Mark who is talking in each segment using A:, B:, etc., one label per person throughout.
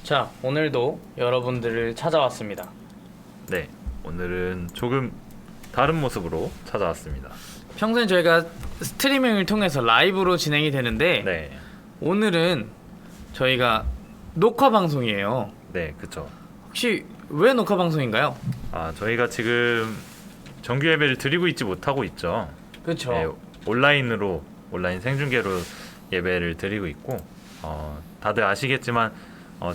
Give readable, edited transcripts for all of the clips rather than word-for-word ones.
A: 자, 오늘도 여러분들을 찾아왔습니다.
B: 네, 오늘은 조금 다른 모습으로 찾아왔습니다.
A: 평소엔 저희가 스트리밍을 통해서 라이브로 진행이 되는데
B: 네,
A: 오늘은 저희가 녹화 방송이에요.
B: 네, 그쵸.
A: 혹시 왜 녹화 방송인가요?
B: 저희가 지금 정규 예배를 드리고 있지 못하고 있죠.
A: 그렇죠.
B: 네, 온라인 생중계로 예배를 드리고 있고, 다들 아시겠지만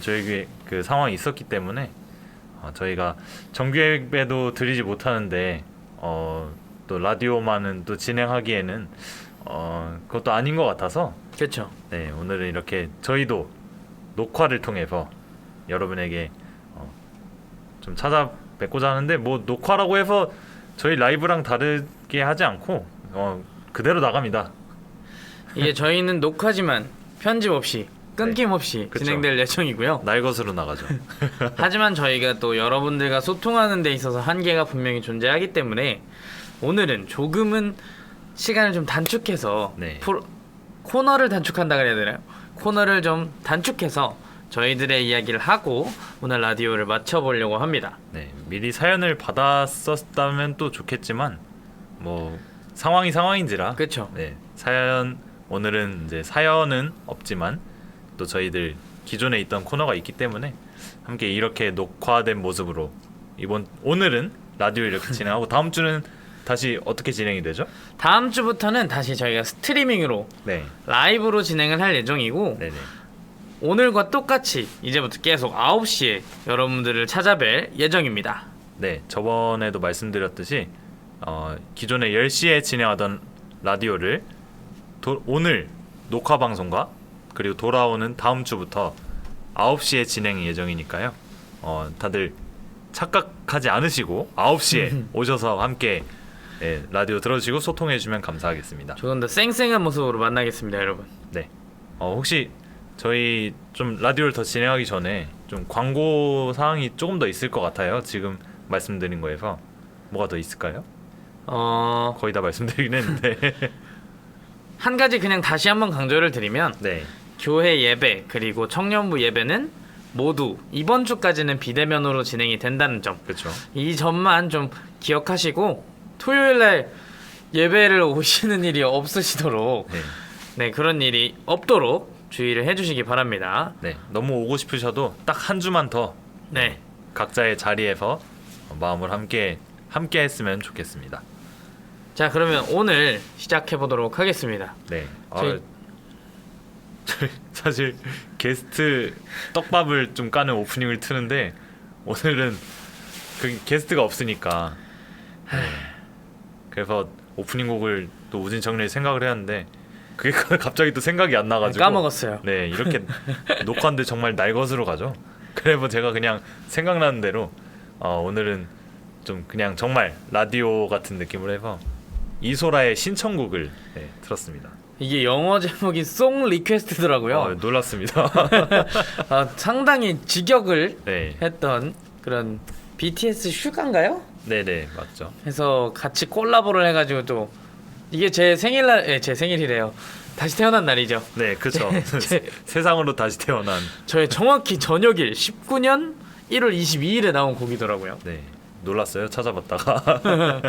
B: 저희 그 상황이 있었기 때문에 저희가 정규 예배도 드리지 못하는데 또 라디오만은 또 진행하기에는 그것도 아닌 것 같아서
A: 그렇죠.
B: 네, 오늘은 이렇게 저희도 녹화를 통해서 여러분에게 좀 찾아뵙고자 하는데, 뭐 녹화라고 해서 저희 라이브랑 다르게 하지 않고 그대로 나갑니다.
A: 이게 저희는 녹화지만 편집 없이 끊김없이
B: 그쵸.
A: 진행될 예정이고요.
B: 날 것으로 나가죠.
A: 하지만 저희가 또 여러분들과 소통하는 데 있어서 한계가 분명히 존재하기 때문에 오늘은 조금은 시간을 좀 단축해서
B: 네.
A: 코너를 단축한다 그래야 되나요? 코너를 좀 단축해서 저희들의 이야기를 하고 오늘 라디오를 마쳐보려고 합니다.
B: 네, 미리 사연을 받았었다면 또 좋겠지만 뭐 상황인지라
A: 그렇죠.
B: 네, 오늘은 이제 사연은 없지만 또 저희들 기존에 있던 코너가 있기 때문에 함께 이렇게 녹화된 모습으로 오늘은 라디오 이렇게 진행하고 다음 주는 다시 어떻게 진행이 되죠?
A: 다음 주부터는 다시 저희가 스트리밍으로
B: 네,
A: 라이브로 진행을 할 예정이고
B: 네네.
A: 오늘과 똑같이 이제부터 계속 9시에 여러분들을 찾아뵐 예정입니다.
B: 네, 저번에도 말씀드렸듯이 기존에 10시에 진행하던 라디오를 오늘 녹화 방송과 그리고 돌아오는 다음 주부터 9시에 진행 예정이니까요. 다들 착각하지 않으시고 9시에 오셔서 함께 라디오 들어주시고 소통해주시면 감사하겠습니다.
A: 조금 더 쌩쌩한 모습으로 만나겠습니다, 여러분.
B: 네, 혹시 저희 좀 라디오를 더 진행하기 전에 좀 광고 사항이 조금 더 있을 것 같아요. 지금 말씀드린 거에서 뭐가 더 있을까요? 거의 다 말씀드리긴 했는데
A: 한 가지 그냥 다시 한번 강조를 드리면
B: 네,
A: 교회 예배 그리고 청년부 예배는 모두 이번 주까지는 비대면으로 진행이 된다는 점,
B: 그렇죠.
A: 이 점만 좀 기억하시고 토요일날 예배를 오시는 일이 없으시도록 네, 그런 일이 없도록 주의를 해주시기 바랍니다.
B: 네, 너무 오고 싶으셔도 딱 한 주만 더
A: 네,
B: 각자의 자리에서 마음을 함께 했으면 좋겠습니다.
A: 자 그러면 오늘 시작해 보도록 하겠습니다.
B: 네,
A: 저희-
B: 사실 게스트 떡밥을 좀 까는 오프닝을 트는데 오늘은 그 게스트가 없으니까 그래서 오프닝 곡을 또 우진청래 생각을 해왔는데 그게 갑자기 또 생각이 안 나가지고
A: 까먹었어요.
B: 네, 이렇게 녹화인데 정말 날 것으로 가죠. 그래서 제가 그냥 생각나는 대로 오늘은 좀 그냥 정말 라디오 같은 느낌으로 해서 이소라의 신청곡을 틀었습니다.
A: 이게 영어 제목이 송 리퀘스트더라고요.
B: 놀랐습니다.
A: 상당히 직역을
B: 네,
A: 했던 그런 BTS 슈가인가요?
B: 네네, 맞죠.
A: 해서 같이 콜라보를 해가지고 또 이게 제 생일날, 제 생일이래요. 다시 태어난 날이죠.
B: 네, 그렇죠.
A: 제-
B: 세상으로 다시 태어난.
A: 저의 정확히 저녁일 19년 1월 22일에 나온 곡이더라고요.
B: 네, 놀랐어요. 찾아봤다가.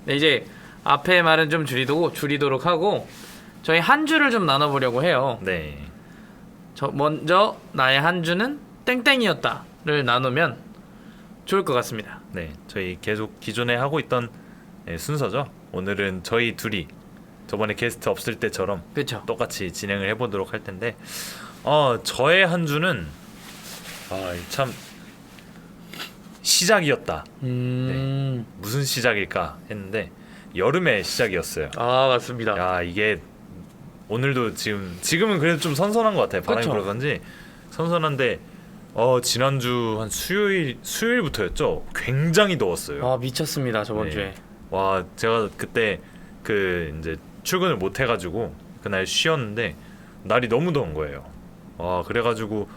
A: 네, 이제 앞에 말은 좀 줄이도록 하고 저희 한 주를 좀 나눠보려고 해요.
B: 네,
A: 먼저 나의 한 주는 땡땡이었다를 나누면 좋을 것 같습니다.
B: 네, 저희 계속 기존에 하고 있던 순서죠. 오늘은 저희 둘이 저번에 게스트 없을 때처럼
A: 그렇죠.
B: 똑같이 진행을 해보도록 할 텐데, 저의 한 주는 참 시작이었다. 무슨 시작일까 했는데 여름의 시작이었어요.
A: 맞습니다.
B: 야, 이게 오늘도 지금은 그래도 좀 선선한 것 같아요. 바람이
A: 그쵸.
B: 불어서인지 선선한데 지난주 한 수요일부터였죠. 굉장히 더웠어요.
A: 미쳤습니다 저번
B: 네.
A: 주에.
B: 와, 제가 그때 이제 출근을 못 해가지고 그날 쉬었는데 날이 너무 더운 거예요. 와, 그래가지고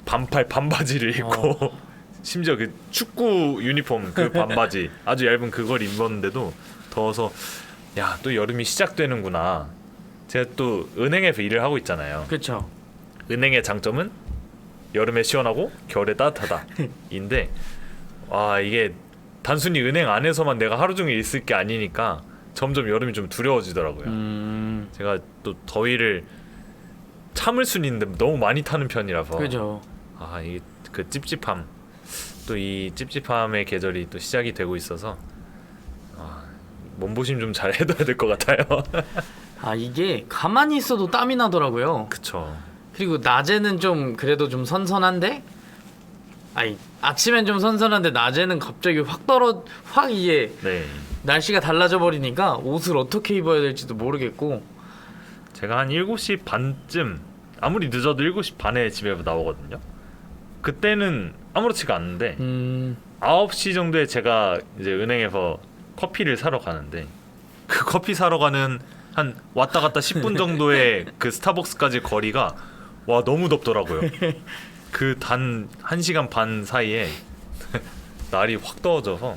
B: 반바지를 입고 심지어 그 축구 유니폼 그 반바지 아주 얇은 그걸 입었는데도 더워서 야, 또 여름이 시작되는구나. 제가 또 은행에서 일을 하고 있잖아요.
A: 그렇죠.
B: 은행의 장점은 여름에 시원하고 겨울에 따뜻하다인데 이게 단순히 은행 안에서만 내가 하루 종일 있을 게 아니니까 점점 여름이 좀 두려워지더라고요. 제가 또 더위를 참을 수는 있는데 너무 많이 타는 편이라서
A: 그죠.
B: 이게 그 찝찝함, 또 이 찝찝함의 계절이 또 시작이 되고 있어서 몸보심 좀 잘 해둬야 될 것 같아요.
A: 이게 가만히 있어도 땀이 나더라고요.
B: 그쵸.
A: 그리고 낮에는 좀 그래도 좀 선선한데, 아침엔 좀 선선한데 낮에는 갑자기 확 이게
B: 네.
A: 날씨가 달라져 버리니까 옷을 어떻게 입어야 될지도 모르겠고.
B: 제가 한 7시 반쯤, 아무리 늦어도 7시 반에 집에 나오거든요. 그때는 아무렇지가 않은데 9시 정도에 제가 이제 은행에서 커피를 사러 가는데, 그 커피 사러 가는 한 왔다 갔다 10분 정도의 그 스타벅스까지 거리가 너무 덥더라고요. 그 단 1시간 반 사이에 날이 확 더워져서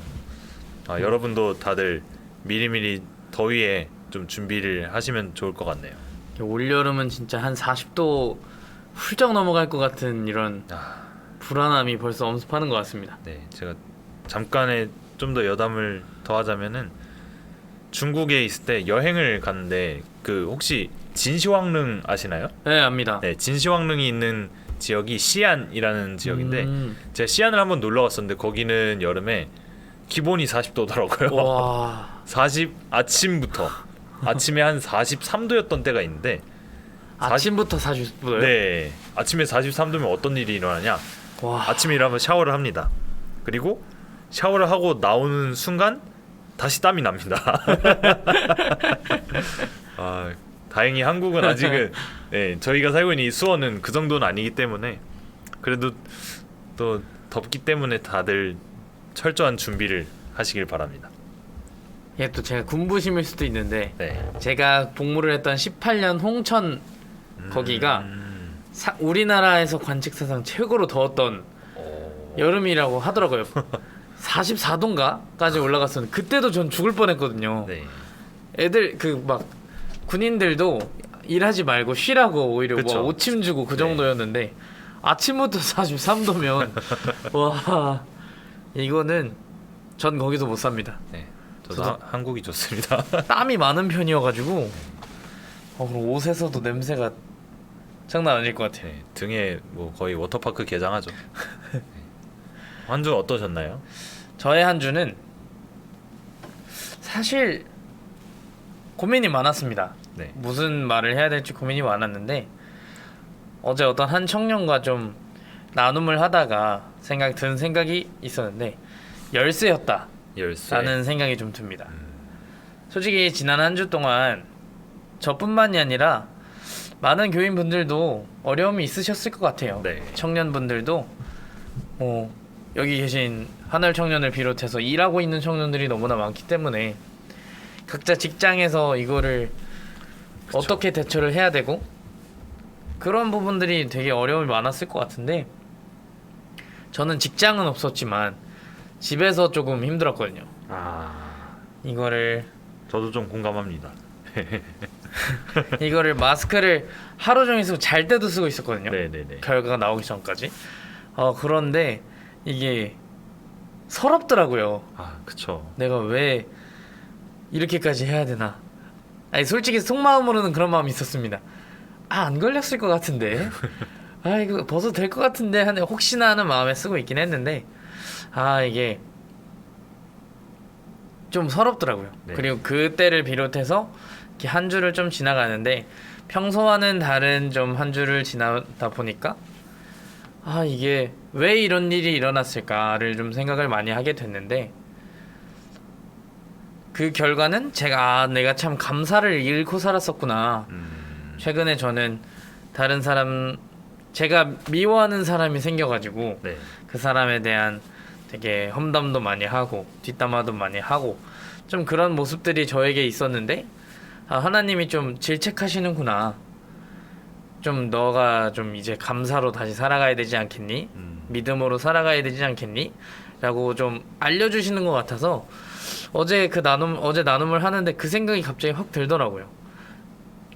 B: 여러분도 다들 미리미리 더위에 좀 준비를 하시면 좋을 것 같네요.
A: 올여름은 진짜 한 40도 훌쩍 넘어갈 것 같은 이런 불안함이 벌써 엄습하는 것 같습니다.
B: 네, 제가 잠깐의 좀 더 여담을 더하자면은 중국에 있을 때 여행을 갔는데 그 혹시 진시황릉 아시나요?
A: 네, 압니다.
B: 네, 진시황릉이 있는 지역이 시안이라는 지역인데 제가 시안을 한번 놀러 갔었는데 거기는 여름에 기본이 40도더라고요.
A: 와.
B: 아침에 한 43도였던 때가 있는데
A: 아침부터 40도요?
B: 네, 아침에 43도면 어떤 일이 일어나냐?
A: 와.
B: 아침에 일어나면 샤워를 합니다. 그리고 샤워를 하고 나오는 순간 다시 땀이 납니다. 다행히 한국은 아직은 저희가 살고 있는 이 수원은 그 정도는 아니기 때문에 그래도 또 덥기 때문에 다들 철저한 준비를 하시길 바랍니다.
A: 이게 또 제가 군부심일 수도 있는데
B: 네.
A: 제가 복무를 했던 18년 홍천 거기가 우리나라에서 관측사상 최고로 더웠던 여름이라고 하더라고요. 44도인가까지 올라갔었는데 그때도 전 죽을 뻔했거든요.
B: 네.
A: 애들 그 막 군인들도 일하지 말고 쉬라고 오히려
B: 그쵸.
A: 오침 주고 그 정도였는데 아침부터 43도면 와 이거는 전 거기서 못 삽니다.
B: 네. 저도 한국이 좋습니다.
A: 땀이 많은 편이어가지고 그럼 옷에서도 냄새가 장난 아닐 것 같아요.
B: 네, 등에 뭐 거의 워터파크 개장하죠. 네. 한 주 어떠셨나요?
A: 저의 한 주는 사실 고민이 많았습니다.
B: 네.
A: 무슨 말을 해야 될지 고민이 많았는데 어제 어떤 한 청년과 좀 나눔을 하다가 든 생각이 있었는데 열쇠였다라는
B: 열쇠.
A: 생각이 좀 듭니다. 솔직히 지난 한 주 동안 저뿐만이 아니라 많은 교인분들도 어려움이 있으셨을 것 같아요.
B: 네.
A: 청년분들도 여기 계신 한월 청년을 비롯해서 일하고 있는 청년들이 너무나 많기 때문에 각자 직장에서 이거를
B: 그쵸.
A: 어떻게 대처를 해야 되고 그런 부분들이 되게 어려움이 많았을 것 같은데 저는 직장은 없었지만 집에서 조금 힘들었거든요. 이거를
B: 저도 좀 공감합니다.
A: 마스크를 하루 종일 쓰고 잘 때도 쓰고 있었거든요.
B: 네네네.
A: 결과가 나오기 전까지. 그런데 이게 서럽더라고요.
B: 그쵸.
A: 내가 왜 이렇게까지 해야 되나? 솔직히 속마음으로는 그런 마음이 있었습니다. 안 걸렸을 것 같은데. 이거 벗어도 될 것 같은데 하는 혹시나 하는 마음에 쓰고 있긴 했는데 이게 좀 서럽더라고요.
B: 네.
A: 그리고 그때를 비롯해서 이렇게 한 주를 좀 지나가는데 평소와는 다른 좀 한 주를 지나다 보니까 이게 왜 이런 일이 일어났을까를 좀 생각을 많이 하게 됐는데 그 결과는 내가 참 감사를 잃고 살았었구나. 최근에 저는 다른 사람 제가 미워하는 사람이 생겨가지고
B: 네.
A: 그 사람에 대한 되게 험담도 많이 하고 뒷담화도 많이 하고 좀 그런 모습들이 저에게 있었는데 하나님이 좀 질책하시는구나. 좀 너가 좀 이제 감사로 다시 살아가야 되지 않겠니? 믿음으로 살아가야 되지 않겠니? 라고 좀 알려주시는 것 같아서 어제 나눔을 하는데 그 생각이 갑자기 확 들더라고요.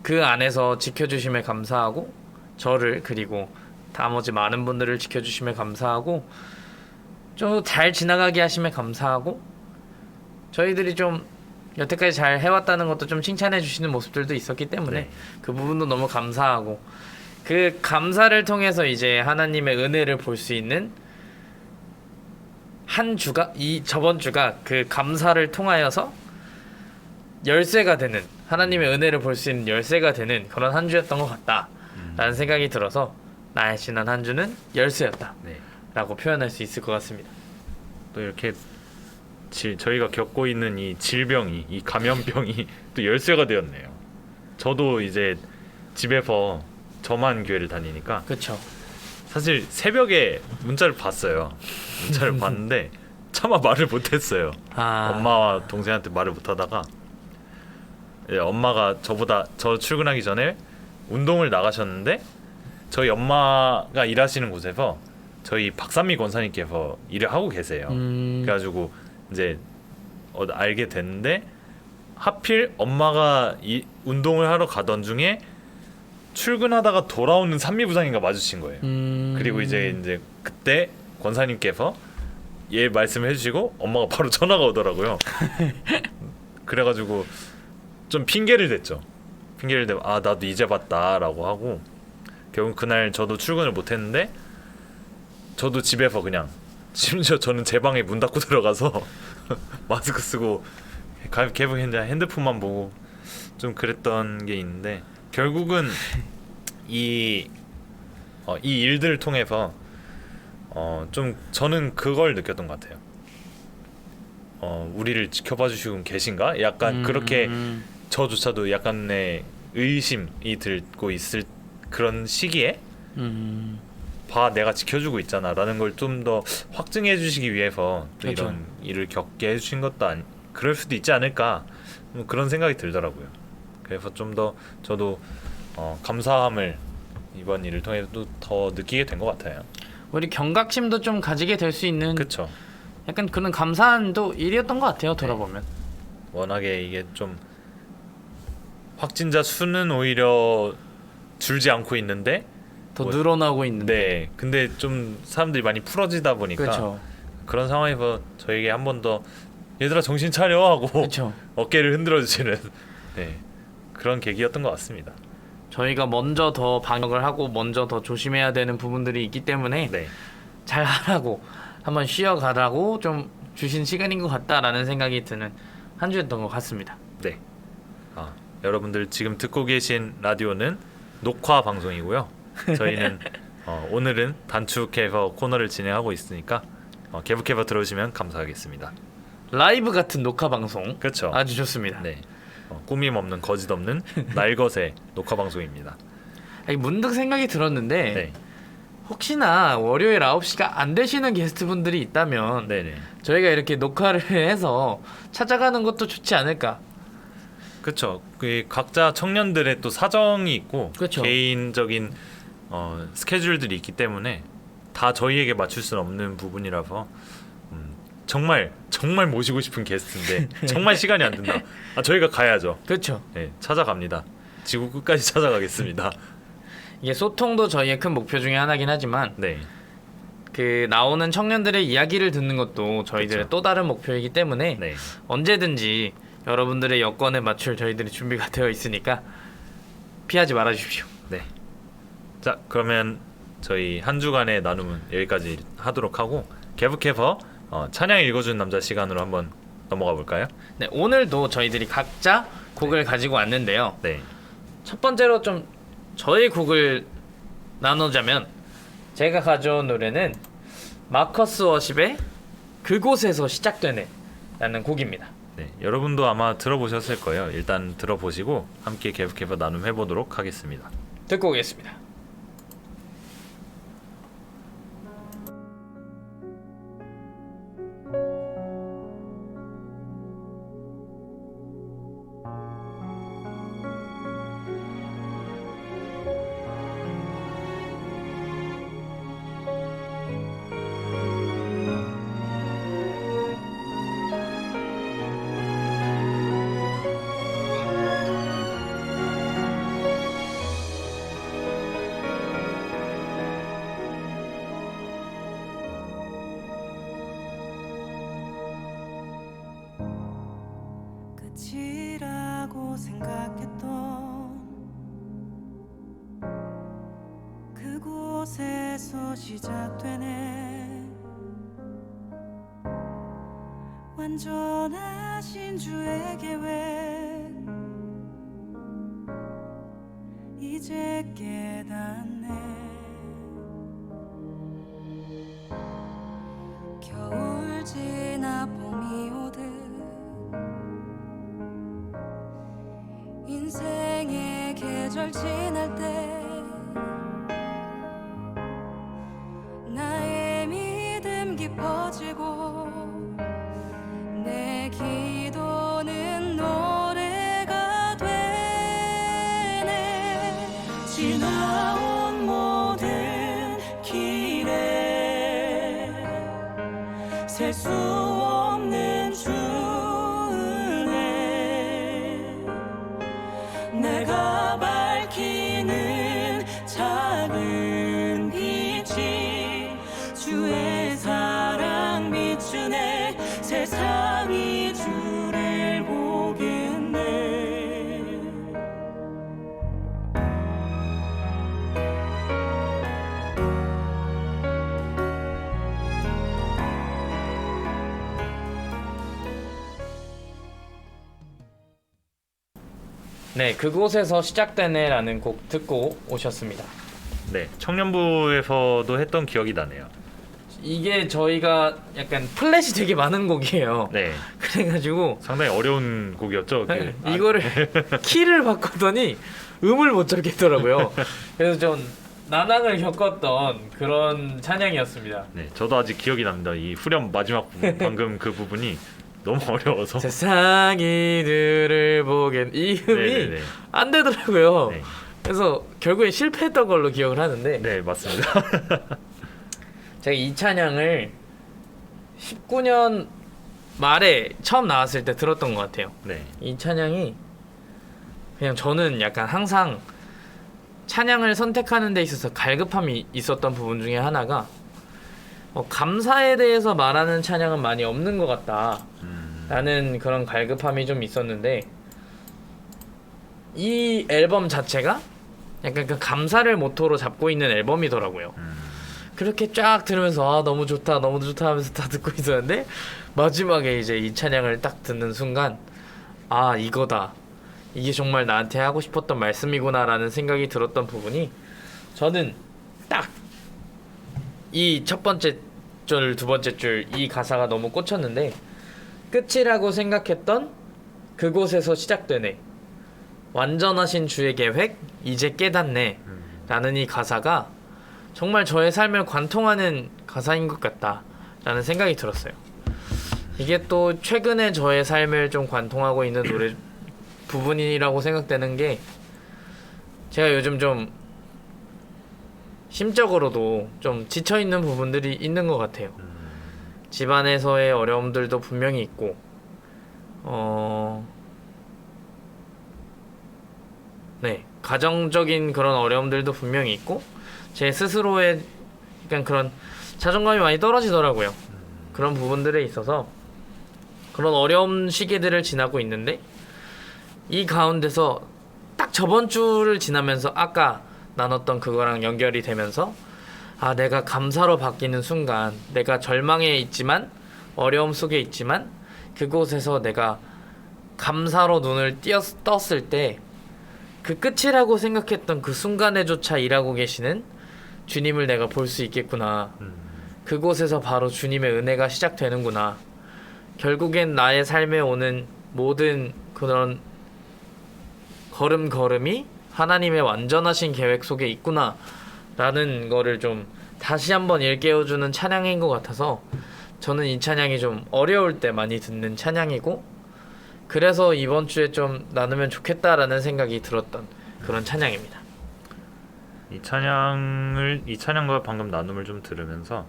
A: 그 안에서 지켜주심에 감사하고 저를 그리고 나머지 많은 분들을 지켜주시면 감사하고 좀 잘 지나가게 하시면 감사하고 저희들이 좀 여태까지 잘 해왔다는 것도 좀 칭찬해 주시는 모습들도 있었기 때문에
B: 네.
A: 그 부분도 너무 감사하고 그 감사를 통해서 이제 하나님의 은혜를 볼 수 있는 한 주가 저번 주가 그 감사를 통하여서 열쇠가 되는 하나님의 은혜를 볼 수 있는 열쇠가 되는 그런 한 주였던 것 같다라는 생각이 들어서 나의 지난 한 주는 열쇠였다라고
B: 네.
A: 표현할 수 있을 것 같습니다.
B: 또 이렇게 저희가 겪고 있는 이 질병이 이 감염병이 또 열쇠가 되었네요. 저도 이제 집에서 저만 교회를 다니니까
A: 그렇죠.
B: 사실 새벽에 문자를 봤어요. 문자를 봤는데 차마 말을 못했어요. 엄마와 동생한테 말을 못하다가 엄마가 저 출근하기 전에 운동을 나가셨는데 저희 엄마가 일하시는 곳에서 저희 박삼미 권사님께서 일을 하고 계세요. 그래가지고 이제 알게 됐는데 하필 엄마가 운동을 하러 가던 중에 출근하다가 돌아오는 삼미 부장님과 마주친 거예요. 그리고 이제 그때 권사님께서 얘 말씀을 해주시고 엄마가 바로 전화가 오더라고요. 그래가지고 좀 핑계를 댔죠. 핑계를 대고 나도 이제 봤다라고 하고 결국 그날 저도 출근을 못했는데 저도 집에서 그냥 심지어 저는 제 방에 문 닫고 들어가서 마스크 쓰고 계속 핸드폰만 보고 좀 그랬던 게 있는데 결국은 이 일들을 통해서 좀 저는 그걸 느꼈던 것 같아요. 우리를 지켜봐 주시고 계신가? 약간 그렇게 저조차도 약간의 의심이 들고 있을 그런 시기에 내가 지켜주고 있잖아라는 걸 좀 더 확증해 주시기 위해서 또
A: 그렇죠.
B: 이런 일을 겪게 해주신 것도 그럴 수도 있지 않을까 뭐 그런 생각이 들더라고요. 그래서 좀 더 저도 감사함을 이번 일을 통해 더 느끼게 된 것 같아요.
A: 우리 경각심도 좀 가지게 될 수 있는
B: 그렇죠.
A: 약간 그런 감사한 또 일이었던 것 같아요. 돌아보면.
B: 워낙에 이게 좀 확진자 수는 오히려 줄지 않고 있는데
A: 더 늘어나고 있는데.
B: 네, 근데 좀 사람들이 많이 풀어지다 보니까
A: 그렇죠.
B: 그런 상황에서 저에게 한 번 더 얘들아 정신 차려 하고
A: 그렇죠.
B: 어깨를 흔들어 주시는 네, 그런 계기였던 것 같습니다.
A: 저희가 먼저 더 방역을 하고 먼저 더 조심해야 되는 부분들이 있기 때문에
B: 네,
A: 잘 하라고 한번 쉬어가라고 좀 주신 시간인 것 같다라는 생각이 드는 한 주였던 것 같습니다.
B: 네. 여러분들 지금 듣고 계신 라디오는 녹화 방송이고요. 저희는 오늘은 단축해서 코너를 진행하고 있으니까 계속해서 들어주시면 감사하겠습니다.
A: 라이브 같은 녹화 방송.
B: 그렇죠.
A: 아주 좋습니다.
B: 네. 꾸밈 없는 거짓 없는 날것의 녹화 방송입니다.
A: 아니, 문득 생각이 들었는데
B: 네.
A: 혹시나 월요일 9시가 안 되시는 게스트분들이 있다면
B: 네네.
A: 저희가 이렇게 녹화를 해서 찾아가는 것도 좋지 않을까.
B: 그렇죠. 그 각자 청년들의 또 사정이 있고
A: 그쵸.
B: 개인적인 스케줄들이 있기 때문에 다 저희에게 맞출 수는 없는 부분이라서 정말 모시고 싶은 게스트인데 정말 시간이 안 된다. 저희가 가야죠.
A: 그렇죠.
B: 네, 찾아갑니다. 지구 끝까지 찾아가겠습니다.
A: 이게 소통도 저희의 큰 목표 중에 하나긴 하지만
B: 네,
A: 그 나오는 청년들의 이야기를 듣는 것도 저희들의
B: 그쵸.
A: 또 다른 목표이기 때문에
B: 네,
A: 언제든지 여러분들의 여건에 맞출 저희들이 준비가 되어 있으니까 피하지 말아 주십시오.
B: 네. 자, 그러면 저희 한 주간의 나눔은 여기까지 하도록 하고 계속해서 찬양 읽어주는 남자 시간으로 한번 넘어가 볼까요?
A: 네, 오늘도 저희들이 각자 곡을 가지고 왔는데요.
B: 네,
A: 첫 번째로 좀 저의 곡을 나누자면 제가 가져온 노래는 마커스 워십의 그곳에서 시작되네 라는 곡입니다.
B: 네, 여러분도 아마 들어보셨을 거예요. 일단 들어보시고 함께 계속해서 나눔해 보도록 하겠습니다.
A: 듣고 오겠습니다.
C: 끝이라고 생각했던 그곳에서 시작되네. 완전하신 주의 계획 이제 깨닫네. 겨울 지나 봄이 오듯 인생의 계절 지날 때 나의 믿음 깊어지고 내 기도는 노래가 되네. 지나온 모든 길에 셀 수 없는 주은혜 내가 밝히는 작은 빛이 주의 사랑 비추네. 세상이 주를 보겠네.
A: 네, 그곳에서 시작되네라는 곡 듣고 오셨습니다.
B: 네, 청년부에서도 했던 기억이 나네요.
A: 이게 저희가 약간 플랫이 되게 많은 곡이에요.
B: 네,
A: 그래가지고
B: 상당히 어려운 곡이었죠.
A: 이거를 키를 바꿨더니 음을 못 잡겠더라고요. 그래서 좀 난항을 겪었던 그런 찬양이었습니다.
B: 네, 저도 아직 기억이 납니다. 이 후렴 마지막 부분, 방금 그 부분이 너무 어려워서.
A: 세상이 들을 보겐 이 음이
B: 네네네.
A: 안 되더라고요.
B: 네,
A: 그래서 결국에 실패했던 걸로 기억을 하는데
B: 네 맞습니다.
A: 제가 이 찬양을 19년 말에 처음 나왔을 때 들었던 것 같아요.
B: 네,
A: 이 찬양이 그냥 저는 약간 항상 찬양을 선택하는 데 있어서 갈급함이 있었던 부분 중에 하나가 감사에 대해서 말하는 찬양은 많이 없는 것 같다 라는 그런 갈급함이 좀 있었는데 이 앨범 자체가 약간 그 감사를 모토로 잡고 있는 앨범이더라고요. 그렇게 쫙 들으면서 너무 좋다 너무 좋다 하면서 다 듣고 있었는데 마지막에 이제 이 찬양을 딱 듣는 순간 아 이거다 이게 정말 나한테 하고 싶었던 말씀이구나 라는 생각이 들었던 부분이 저는 딱 이 첫 번째 줄 두 번째 줄 이 가사가 너무 꽂혔는데 끝이라고 생각했던 그곳에서 시작되네 완전하신 주의 계획 이제 깨닫네 라는 이 가사가 정말 저의 삶을 관통하는 가사인 것 같다 라는 생각이 들었어요. 이게 또 최근에 저의 삶을 좀 관통하고 있는 노래 부분이라고 생각되는 게 제가 요즘 좀 심적으로도 좀 지쳐있는 부분들이 있는 것 같아요. 집안에서의 어려움들도 분명히 있고 네 가정적인 그런 어려움들도 분명히 있고 제 스스로의 약간 그런 자존감이 많이 떨어지더라고요. 그런 부분들에 있어서 그런 어려운 시기들을 지나고 있는데 이 가운데서 딱 저번 주를 지나면서 아까 나눴던 그거랑 연결이 되면서 아 내가 감사로 바뀌는 순간 내가 절망에 있지만 어려움 속에 있지만 그곳에서 내가 감사로 눈을 떴을 때 그 끝이라고 생각했던 그 순간에조차 일하고 계시는 주님을 내가 볼 수 있겠구나. 그곳에서 바로 주님의 은혜가 시작되는구나. 결국엔 나의 삶에 오는 모든 그런 걸음걸음이 하나님의 완전하신 계획 속에 있구나 라는 거를 좀 다시 한번 일깨워주는 찬양인 것 같아서 저는 이 찬양이 좀 어려울 때 많이 듣는 찬양이고 그래서 이번 주에 좀 나누면 좋겠다라는 생각이 들었던 그런 찬양입니다.
B: 이 찬양과 방금 나눔을 좀 들으면서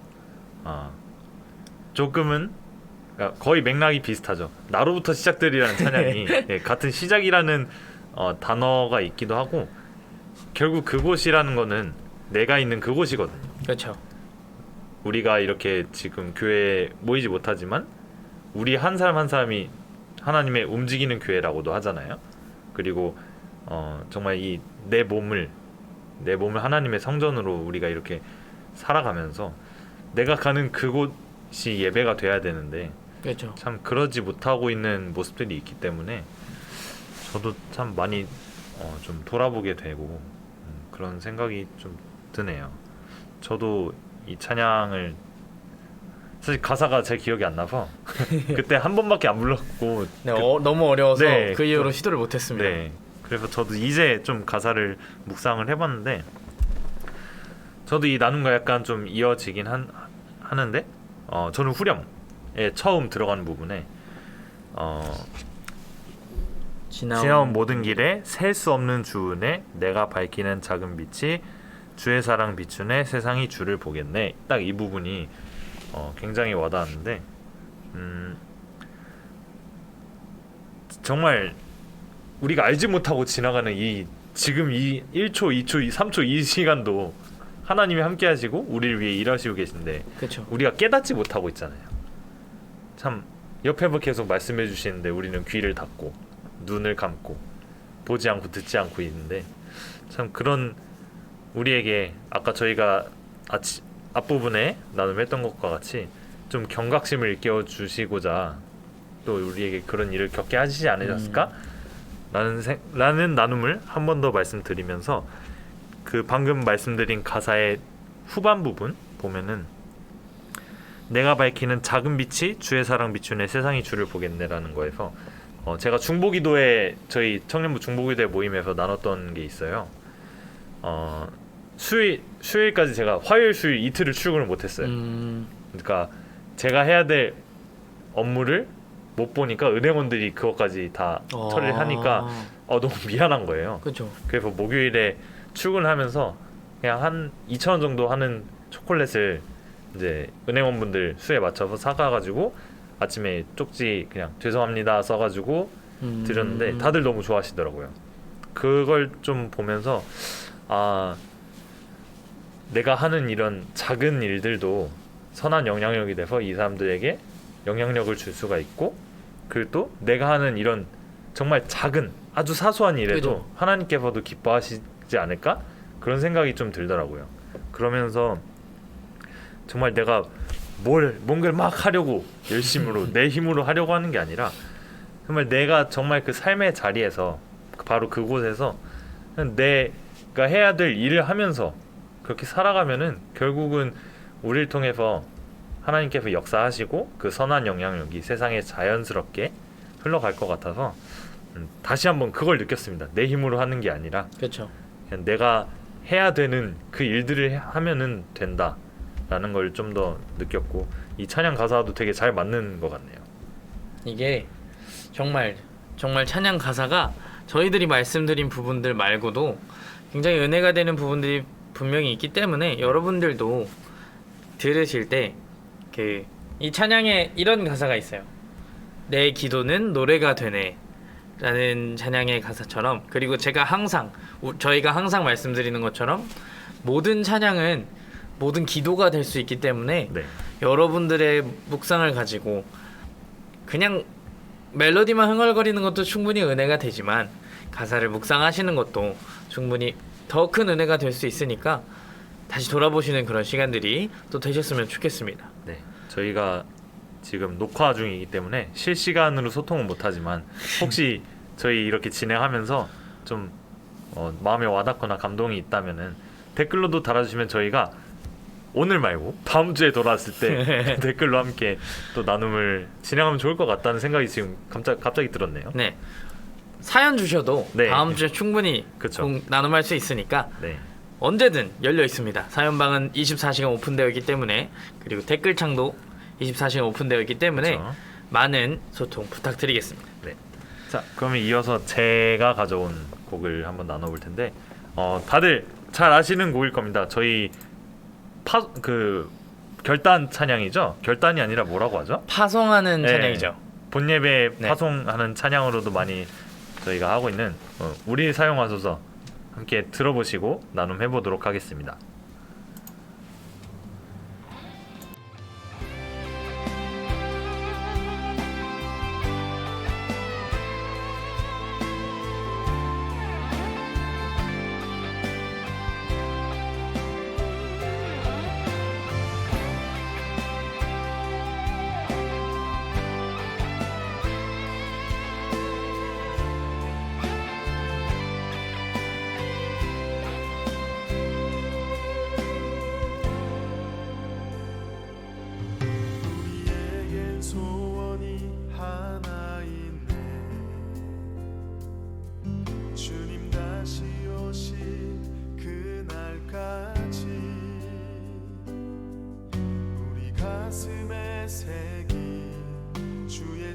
B: 조금은 그러니까 거의 맥락이 비슷하죠. 나로부터 시작되리라는 찬양이 네, 같은 시작이라는 단어가 있기도 하고 결국 그곳이라는 거는 내가 있는 그곳이거든요.
A: 그렇죠.
B: 우리가 이렇게 지금 교회에 모이지 못하지만 우리 한 사람 한 사람이 하나님의 움직이는 교회라고도 하잖아요. 그리고 정말 이 내 몸을 하나님의 성전으로 우리가 이렇게 살아가면서 내가 가는 그곳이 예배가 돼야 되는데
A: 그렇죠.
B: 참 그러지 못하고 있는 모습들이 있기 때문에 저도 참 많이 좀 돌아보게 되고 그런 생각이 좀 드네요. 저도 이 찬양을 사실 가사가 제 기억이 안 나서 그때 한 번밖에 안 불렀고
A: 네, 너무 어려워서
B: 네,
A: 그 이후로 시도를 못했습니다.
B: 네. 그래서 저도 이제 좀 가사를 묵상을 해봤는데 저도 이 나눔과 약간 좀 이어지긴 하는데 저는 후렴에 처음 들어가는 부분에 지나온 모든 길에 셀 수 없는 주 은혜 내가 밝히는 작은 빛이 주의 사랑 비추네 세상이 주를 보겠네. 딱 이 부분이 굉장히 와닿았는데 정말 우리가 알지 못하고 지나가는 이 지금 이 1초, 2초, 3초 이 시간도 하나님이 함께 하시고 우리를 위해 일하시고 계신데
A: 그렇죠.
B: 우리가 깨닫지 못하고 있잖아요. 참 옆에서 계속 말씀해 주시는데 우리는 귀를 닫고 눈을 감고 보지 않고 듣지 않고 있는데 참 그런 우리에게 아까 저희가 앞부분에 나눔했던 것과 같이 좀 경각심을 일깨워 주시고자 또 우리에게 그런 일을 겪게 하시지 않으셨을까? 라는 나눔을 한 번 더 말씀드리면서 그 방금 말씀드린 가사의 후반 부분 보면은 내가 밝히는 작은 빛이 주의 사랑 비추네 세상이 주를 보겠네라는 거에서 제가 중보기도회 저희 청년부 중보기도회 모임에서 나눴던 게 있어요. 수요일까지 제가 화요일 수요일 이틀을 출근을 못했어요. 그러니까 제가 해야 될 업무를 못 보니까 은행원들이 그것까지 다 처리를 하니까 너무 미안한 거예요.
A: 그렇죠.
B: 그래서 목요일에 출근하면서 그냥 한 2,000원 정도 하는 초콜릿을 이제 은행원분들 수에 맞춰서 사가가지고 아침에 쪽지 그냥 죄송합니다 써가지고 드렸는데 다들 너무 좋아하시더라고요. 그걸 좀 보면서 내가 하는 이런 작은 일들도 선한 영향력이 돼서 이 사람들에게 영향력을 줄 수가 있고 그리고 또 내가 하는 이런 정말 작은 아주 사소한 일에도
A: 그죠.
B: 하나님께서도 기뻐하시지 않을까? 그런 생각이 좀 들더라고요. 그러면서 정말 내가 뭔가를 막 하려고 열심으로 내 힘으로 하려고 하는 게 아니라 정말 내가 정말 그 삶의 자리에서 바로 그곳에서 내가 해야 될 일을 하면서 그렇게 살아가면은 결국은 우리를 통해서 하나님께서 역사하시고 그 선한 영향력이 세상에 자연스럽게 흘러갈 것 같아서 다시 한번 그걸 느꼈습니다. 내 힘으로 하는 게 아니라
A: 그렇죠.
B: 그냥 내가 해야 되는 그 일들을 하면은 된다라는 걸 좀 더 느꼈고 이 찬양 가사도 되게 잘 맞는 것 같네요.
A: 이게 정말 찬양 가사가 저희들이 말씀드린 부분들 말고도 굉장히 은혜가 되는 부분들이 분명히 있기 때문에 여러분들도 들으실 때 이 찬양에 이런 가사가 있어요. 내 기도는 노래가 되네 라는 찬양의 가사처럼, 그리고 저희가 항상 말씀드리는 것처럼 모든 찬양은 모든 기도가 될 수 있기 때문에
B: 네.
A: 여러분들의 묵상을 가지고 그냥 멜로디만 흥얼거리는 것도 충분히 은혜가 되지만 가사를 묵상하시는 것도 충분히 더 큰 은혜가 될 수 있으니까 다시 돌아보시는 그런 시간들이 또 되셨으면 좋겠습니다.
B: 네. 저희가 지금 녹화 중이기 때문에 실시간으로 소통은 못하지만 혹시 저희 이렇게 진행하면서 좀 마음에 와닿거나 감동이 있다면은 댓글로도 달아주시면 저희가 오늘 말고 다음 주에 돌아왔을 때 댓글로 함께 또 나눔을 진행하면 좋을 것 같다는 생각이 지금 갑자기 들었네요.
A: 네, 사연 주셔도
B: 네.
A: 다음 주에 충분히
B: 그쵸.
A: 나눔할 수 있으니까
B: 네.
A: 언제든 열려 있습니다. 사연방은 24시간 오픈되어 있기 때문에, 그리고 댓글창도 24시간 오픈되어 있기 때문에
B: 그쵸.
A: 많은 소통 부탁드리겠습니다.
B: 네. 자, 그러면 이어서 제가 가져온 곡을 한번 나눠볼 텐데, 다들 잘 아시는 곡일 겁니다. 저희 결단 찬양이죠. 결단이 아니라 뭐라고 하죠?
A: 파송하는
B: 네.
A: 찬양이죠.
B: 본예배
A: 네.
B: 파송하는 찬양으로도 많이 저희가 하고 있는 우리 사용하소서 함께 들어보시고 나눔해 보도록 하겠습니다.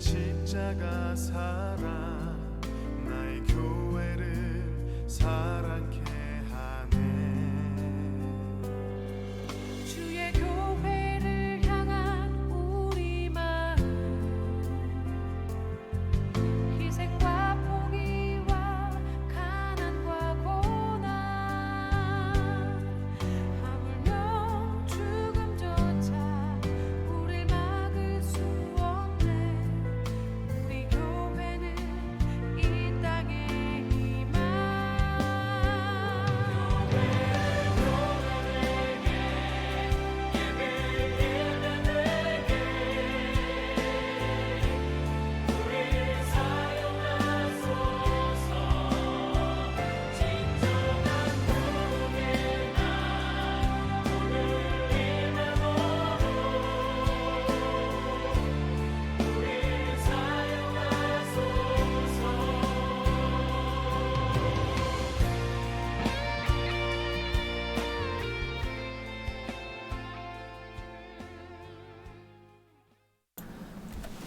D: 십자가 사랑 나의 교회를 사랑케 하네.
E: 주의 교회를 향한 우리 마음 희생과 포기와 가난과 고난 하물며 죽음조차 우릴 막을 수 없네. 우리 교회는 이 땅의 희망.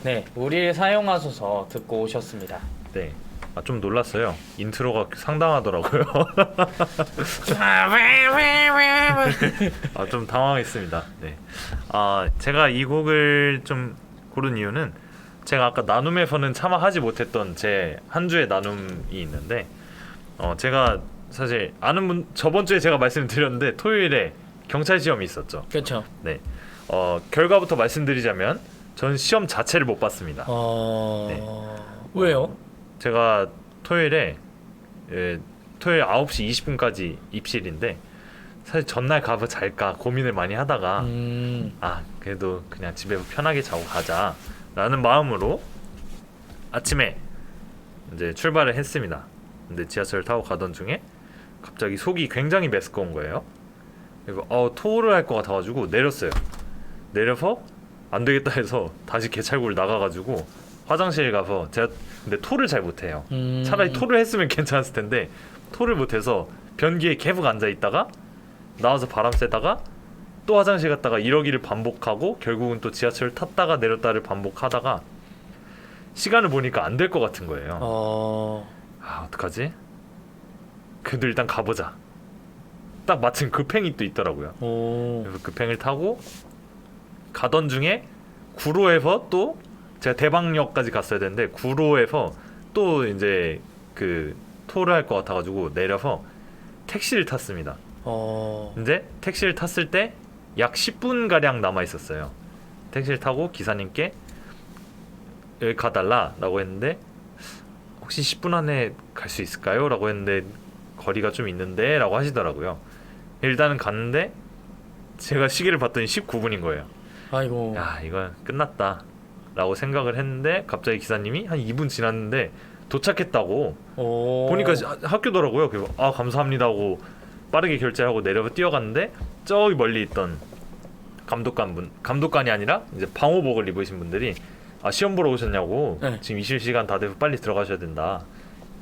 A: 네, 우리를 사용하소서 듣고 오셨습니다.
B: 네. 좀 놀랐어요. 인트로가 상당하더라고요. 좀 당황했습니다. 네. 제가 이 곡을 좀 고른 이유는 제가 아까 나눔에서는 차마 하지 못했던 제 한 주의 나눔이 있는데 제가 사실 아는 분 저번 주에 제가 말씀드렸는데 토요일에 경찰 시험이 있었죠.
A: 그렇죠.
B: 네. 결과부터 말씀드리자면 전 시험 자체를 못 봤습니다.
A: 왜요?
B: 제가 토요일 9시 20분까지 입실인데 사실 전날 가서 잘까 고민을 많이 하다가 그래도 그냥 집에서 편하게 자고 가자라는 마음으로 아침에 이제 출발을 했습니다. 근데 지하철을 타고 가던 중에 갑자기 속이 굉장히 메스꺼운 거예요. 그리고 토를 할 것 같아가지고 내렸어요. 내려서 안 되겠다 해서 다시 개찰구를 나가가지고 화장실 가서 제가 근데 토를 잘 못해요. 차라리 토를 했으면 괜찮았을 텐데 토를 못해서 변기에 계속 앉아 있다가 나와서 바람 쐬다가 또 화장실 갔다가 이러기를 반복하고 결국은 또 지하철 탔다가 내렸다를 반복하다가 시간을 보니까 안 될 것 같은 거예요. 어떡하지? 그래도 일단 가보자. 딱 마침 급행이 또 있더라고요. 그래서 급행을 타고 가던 중에 구로에서 또 제가 대방역까지 갔어야 되는데 구로에서 또 이제 그 토를 할 것 같아가지고 내려서 택시를 탔습니다. 근데 택시를 탔을 때 약 10분 가량 남아 있었어요. 택시를 타고 기사님께 여기 가달라라고 했는데 혹시 10분 안에 갈 수 있을까요? 라고 했는데 거리가 좀 있는데 라고 하시더라고요. 일단은 갔는데 제가 시계를 봤더니 19분인 거예요.
A: 아이고.
B: 야, 이건 끝났다 라고 생각을 했는데 갑자기 기사님이 한 2분 지났는데 도착했다고 보니까 학교더라고요. 그래서 감사합니다 하고 빠르게 결제하고 내려서 뛰어갔는데 저기 멀리 있던 감독관이 아니라 이제 방호복을 입으신 분들이 시험 보러 오셨냐고.
A: 네.
B: 지금 이실 시간 다 돼서 빨리 들어가셔야 된다.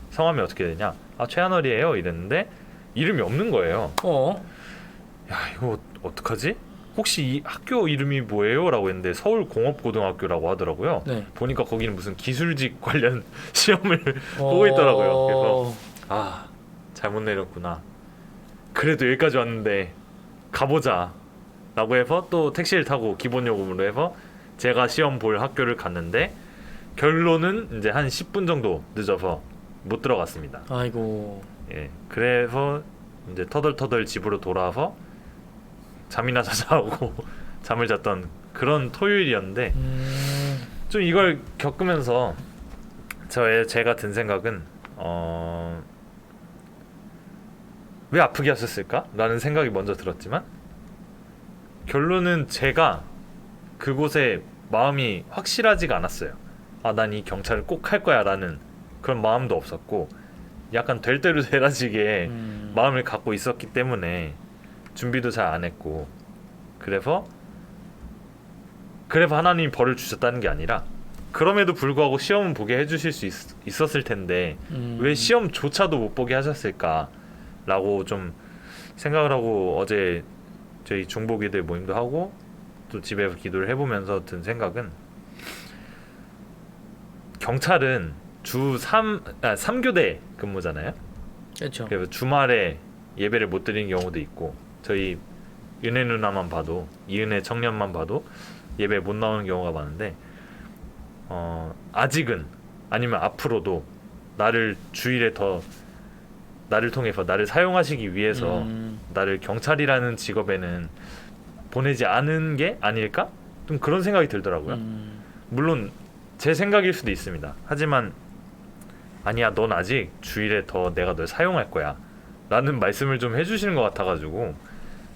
B: 성함이 어떻게 되냐? 최하늘이에요 이랬는데 이름이 없는 거예요. 야, 이거 어떡하지? 혹시 이 학교 이름이 뭐예요? 라고 했는데 서울공업고등학교라고 하더라고요.
A: 네.
B: 보니까 거기는 무슨 기술직 관련 시험을 보고 있더라고요. 그래서 잘못 내렸구나. 그래도 여기까지 왔는데 가보자 라고 해서 또 택시를 타고 기본 요금으로 해서 제가 시험 볼 학교를 갔는데 결론은 이제 한 10분 정도 늦어서 못 들어갔습니다.
A: 아이고.
B: 예, 그래서 이제 터덜터덜 집으로 돌아와서 잠이나 자자고 잠을 잤던 그런 토요일이었는데 좀 이걸 겪으면서 제가 든 생각은 왜 아프게 하셨을까? 라는 생각이 먼저 들었지만 결론은 제가 그곳에 마음이 확실하지가 않았어요. 난 이 경찰을 꼭 할 거야 라는 그런 마음도 없었고 약간 될 대로 되라지게 마음을 갖고 있었기 때문에 준비도 잘 안 했고 그래서 하나님이 벌을 주셨다는 게 아니라 그럼에도 불구하고 시험은 보게 해주실 수 있었을 텐데 왜 시험조차도 못 보게 하셨을까 라고 좀 생각을 하고 어제 저희 중보기들 모임도 하고 또 집에서 기도를 해보면서 든 생각은 경찰은 주 3교대 근무잖아요.
A: 그렇죠.
B: 그래서 주말에 예배를 못 드리는 경우도 있고 저희 은혜 누나만 봐도 이은혜 청년만 봐도 예배 못 나오는 경우가 많은데 아직은 아니면 앞으로도 나를 주일에 더 나를 통해서 나를 사용하시기 위해서 나를 경찰이라는 직업에는 보내지 않은 게 아닐까? 좀 그런 생각이 들더라고요. 물론 제 생각일 수도 있습니다. 하지만 아니야, 넌 아직 주일에 더 내가 널 사용할 거야 라는 말씀을 좀 해주시는 것 같아가지고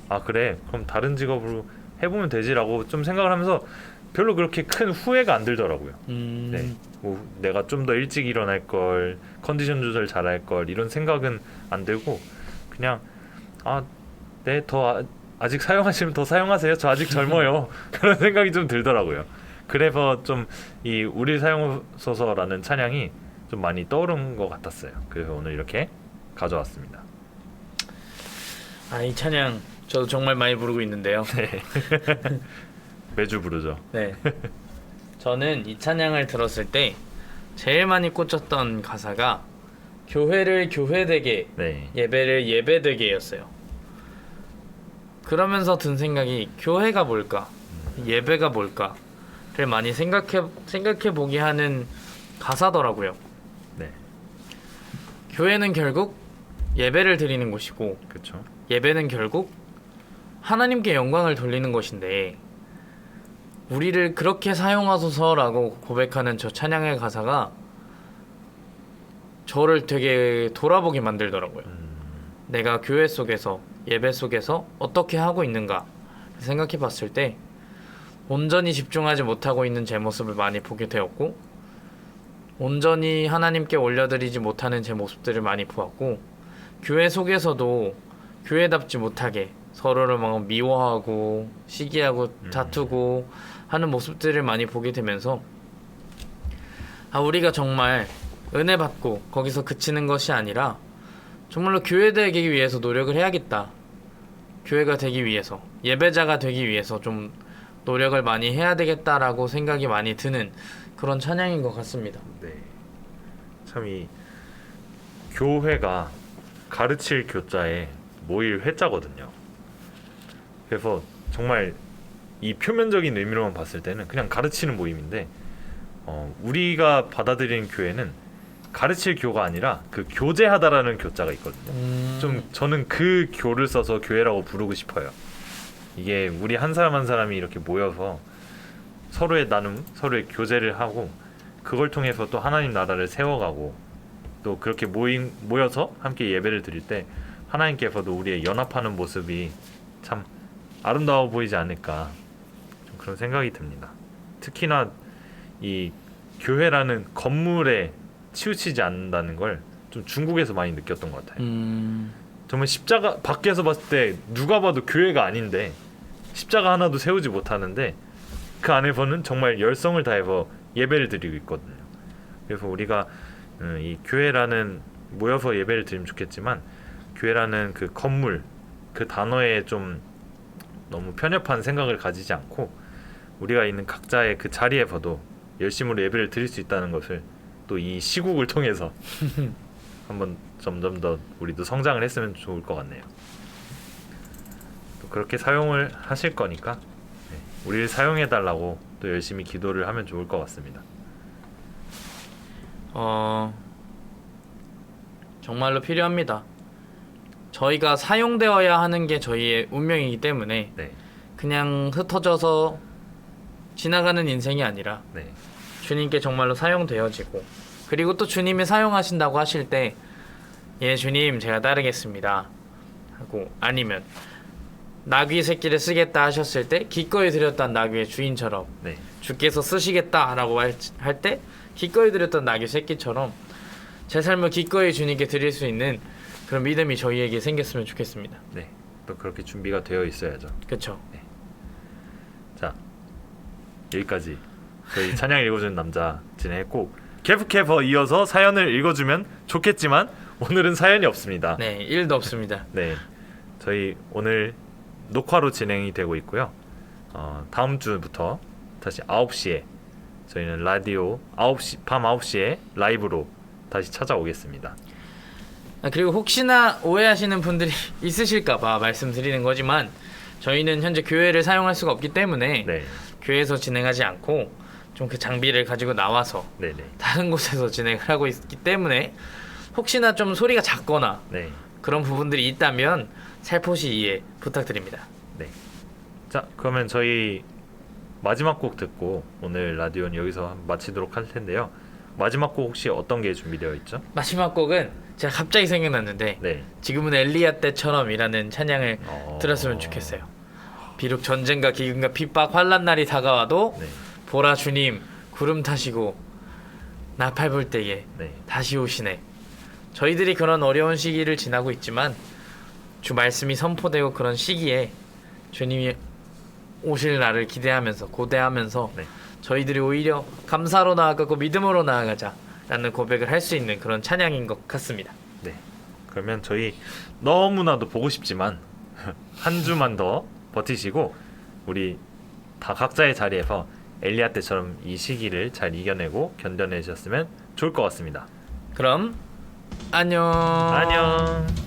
B: 아 그래 그럼 다른 직업으로 해보면 되지라고 좀 생각을 하면서 별로 그렇게 큰 후회가 안 들더라고요. 네, 뭐 내가 좀 더 일찍 일어날 걸, 컨디션 조절 잘할 걸 이런 생각은 안 들고 그냥 아직 사용하시면 더 사용하세요. 저 아직 젊어요. 그런 생각이 좀 들더라고요. 그래서 좀 이 우리 사용소서라는 찬양이 좀 많이 떠오른 것 같았어요. 그래서 오늘 이렇게 가져왔습니다.
A: 이 찬양 저도 정말 많이 부르고 있는데요.
B: 매주 부르죠.
A: 네. 저는 이 찬양을 들었을 때 제일 많이 꽂혔던 가사가 교회를 교회되게
B: 네.
A: 예배를 예배되게였어요. 그러면서 든 생각이 교회가 뭘까? 예배가 뭘까?를 많이 생각해 보게 하는 가사더라고요.
B: 네.
A: 교회는 결국 예배를 드리는 곳이고
B: 그렇죠.
A: 예배는 결국 하나님께 영광을 돌리는 것인데 우리를 그렇게 사용하소서라고 고백하는 저 찬양의 가사가 저를 되게 돌아보게 만들더라고요. 내가 교회 속에서 예배 속에서 어떻게 하고 있는가 생각해 봤을 때 온전히 집중하지 못하고 있는 제 모습을 많이 보게 되었고 온전히 하나님께 올려드리지 못하는 제 모습들을 많이 보았고 교회 속에서도 교회답지 못하게 서로를 막 미워하고 시기하고 다투고 하는 모습들을 많이 보게 되면서 우리가 정말 은혜 받고 거기서 그치는 것이 아니라 정말로 교회되기 위해서 노력을 해야겠다. 교회가 되기 위해서 예배자가 되기 위해서 좀 노력을 많이 해야 되겠다라고 생각이 많이 드는 그런 찬양인 것 같습니다.
B: 네. 참 이 교회가 가르칠 교자에 모일 회자거든요. 그래서 정말 이 표면적인 의미로만 봤을 때는 그냥 가르치는 모임인데 우리가 받아들이는 교회는 가르칠 교가 아니라 그 교제하다라는 교자가 있거든요. 좀 저는 그 교를 써서 교회라고 부르고 싶어요. 이게 우리 한 사람 한 사람이 이렇게 모여서 서로의 나눔, 서로의 교제를 하고 그걸 통해서 또 하나님 나라를 세워가고 또 그렇게 모여서 함께 예배를 드릴 때 하나님께서도 우리의 연합하는 모습이 참 아름다워 보이지 않을까 좀 그런 생각이 듭니다. 특히나 이 교회라는 건물에 치우치지 않는다는 걸 좀 중국에서 많이 느꼈던 것 같아요. 정말 십자가 밖에서 봤을 때 누가 봐도 교회가 아닌데 십자가 하나도 세우지 못하는데 그 안에서는 정말 열성을 다해서 예배를 드리고 있거든요. 그래서 우리가 이 교회라는 모여서 예배를 드리면 좋겠지만 교회라는 그 건물 그 단어에 좀 너무 편협한 생각을 가지지 않고 우리가 있는 각자의 그 자리에서도 열심으로 예배를 드릴 수 있다는 것을 또 이 시국을 통해서 한번 점점 더 우리도 성장을 했으면 좋을 것 같네요. 또 그렇게 사용을 하실 거니까 우리를 사용해 달라고 또 열심히 기도를 하면 좋을 것 같습니다.
A: 정말로 필요합니다. 저희가 사용되어야 하는 게 저희의 운명이기 때문에
B: 네,
A: 그냥 흩어져서 지나가는 인생이 아니라
B: 네,
A: 주님께 정말로 사용되어지고 그리고 또 주님이 사용하신다고 하실 때 예 주님 제가 따르겠습니다 하고 아니면 나귀 새끼를 쓰겠다 하셨을 때 기꺼이 드렸던 나귀의 주인처럼
B: 네,
A: 주께서 쓰시겠다라고 할 때 기꺼이 드렸던 나귀 새끼처럼 제 삶을 기꺼이 주님께 드릴 수 있는 그런 믿음이 저희에게 생겼으면 좋겠습니다.
B: 네. 또 그렇게 준비가 되어 있어야죠.
A: 그렇죠.
B: 자, 여기까지 저희 찬양 읽어주는 남자 진행했고 계속해서 이어서 사연을 읽어주면 좋겠지만 오늘은 사연이 없습니다.
A: 네, 1도 없습니다.
B: 네, 저희 오늘 녹화로 진행이 되고 있고요. 다음 주부터 다시 9시에 저희는 라디오 9시 밤 9시에 라이브로 다시 찾아오겠습니다.
A: 그리고 혹시나 오해하시는 분들이 있으실까봐 말씀드리는 거지만 저희는 현재 교회를 사용할 수가 없기 때문에
B: 네,
A: 교회에서 진행하지 않고 좀 그 장비를 가지고 나와서
B: 네, 네,
A: 다른 곳에서 진행을 하고 있기 때문에 혹시나 좀 소리가 작거나
B: 네,
A: 그런 부분들이 있다면 살포시 이해 부탁드립니다.
B: 네. 자, 그러면 저희 마지막 곡 듣고 오늘 라디오는 여기서 마치도록 할 텐데요. 마지막 곡 혹시 어떤 게 준비되어 있죠?
A: 마지막 곡은 제가 갑자기 생각났는데
B: 네.
A: 지금은 엘리야 때처럼이라는 찬양을
B: 어...
A: 들었으면 좋겠어요. 비록 전쟁과 기근과 핍박 환란 날이 다가와도
B: 네,
A: 보라 주님 구름 타시고 나팔 불 때에
B: 네,
A: 다시 오시네. 저희들이 그런 어려운 시기를 지나고 있지만 주 말씀이 선포되고 그런 시기에 주님이 오실 날을 기대하면서 고대하면서
B: 네.
A: 저희들이 오히려 감사로 나아가고 믿음으로 나아가자라는 고백을 할 수 있는 그런 찬양인 것 같습니다.
B: 네. 그러면 저희 너무나도 보고 싶지만 한 주만 더 버티시고 우리 다 각자의 자리에서 엘리야 때처럼 이 시기를 잘 이겨내고 견뎌내셨으면 좋을 것 같습니다.
A: 그럼 안녕.
B: 안녕.